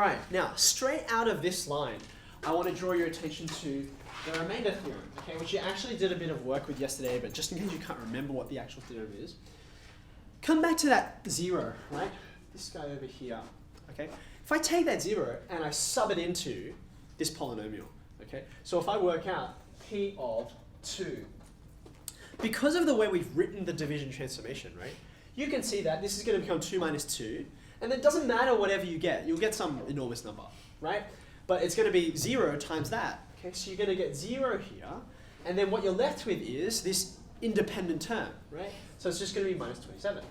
right, now straight out of this line, I want to draw your attention to the remainder theorem, okay, which you actually did a bit of work with yesterday, but just in case you can't remember what the actual theorem is, come back to that 0, right? This guy over here, okay? If I take that 0 and I sub it into this polynomial, okay? So if I work out p of 2, because of the way we've written the division transformation, right? You can see that this is going to become 2 minus 2, and it doesn't matter whatever you get. You'll get some enormous number, right? But it's going to be 0 times that. Okay, so you're going to get 0 here, and then what you're left with is this independent term, right? So it's just going to be minus 27.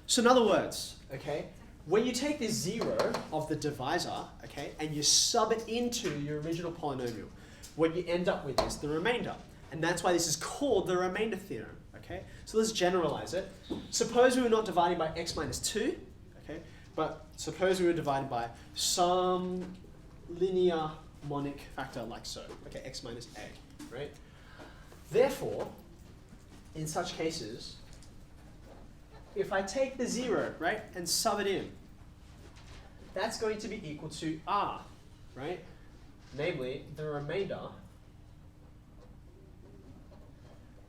So in other words, okay, when you take this 0 of the divisor, okay, and you sub it into your original polynomial, what you end up with is the remainder. And that's why this is called the remainder theorem, okay? So let's generalize it. Suppose we were not dividing by x minus 2, okay? But suppose we were divided by some linear monic factor like so, okay, x minus a, right? Therefore, in such cases, if I take the 0, right, and sub it in, that's going to be equal to r, right? Namely, the remainder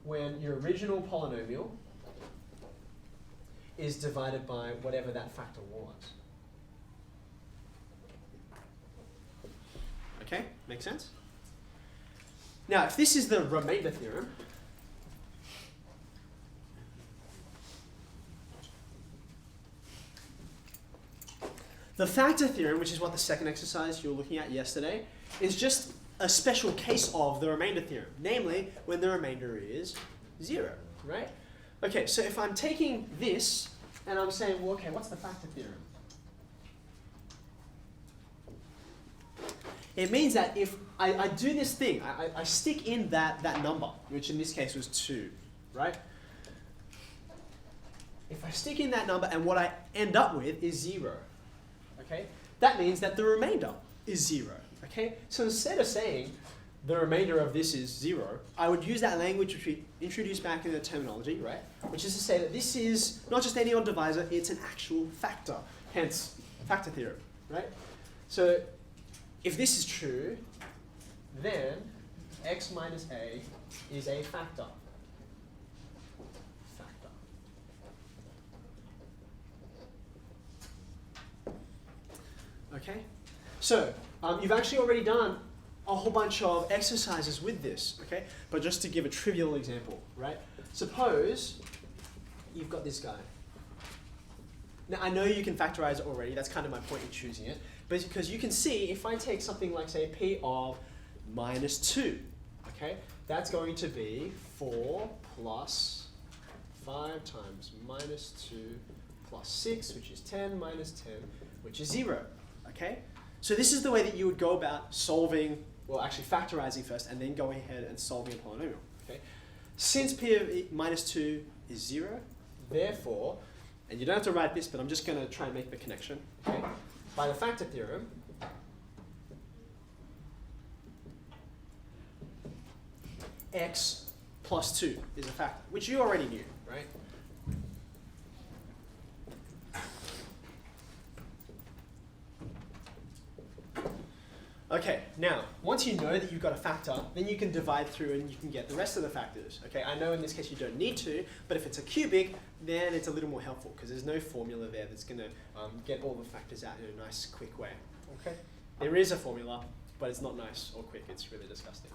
when your original polynomial is divided by whatever that factor was. Okay, make sense? Now, if this is the remainder theorem, the factor theorem, which is what the second exercise you were looking at yesterday, is just a special case of the remainder theorem, namely when the remainder is 0, right? Okay, so if I'm taking this and I'm saying, well, okay, what's the factor theorem? It means that if I do this thing, I stick in that number, which in this case was 2, right? If I stick in that number and what I end up with is 0, okay, that means that the remainder is 0. Okay, so instead of saying the remainder of this is 0, I would use that language which we introduced back in the terminology, right? Which is to say that this is not just any old divisor, it's an actual factor, hence factor theorem, right? So if this is true, then x minus a is a factor. Okay, so you've actually already done a whole bunch of exercises with this, okay? But just to give a trivial example, right? Suppose you've got this guy. Now, I know you can factorize it already. That's kind of my point in choosing it. But because you can see, if I take something like, say, p of minus 2, okay? That's going to be 4 plus 5 times minus 2 plus 6, which is 10, minus 10, which is 0, okay? So this is the way that you would go about solving, well, actually factorizing first, and then going ahead and solving a polynomial, okay? Since p of minus 2 is 0, therefore, and you don't have to write this, but I'm just going to try and make the connection, okay? By the factor theorem, x plus 2 is a factor, which you already knew, right? Okay, now, once you know that you've got a factor, then you can divide through and you can get the rest of the factors. Okay, I know in this case you don't need to, but if it's a cubic, then it's a little more helpful because there's no formula there that's going to get all the factors out in a nice, quick way. Okay, there is a formula, but it's not nice or quick. It's really disgusting.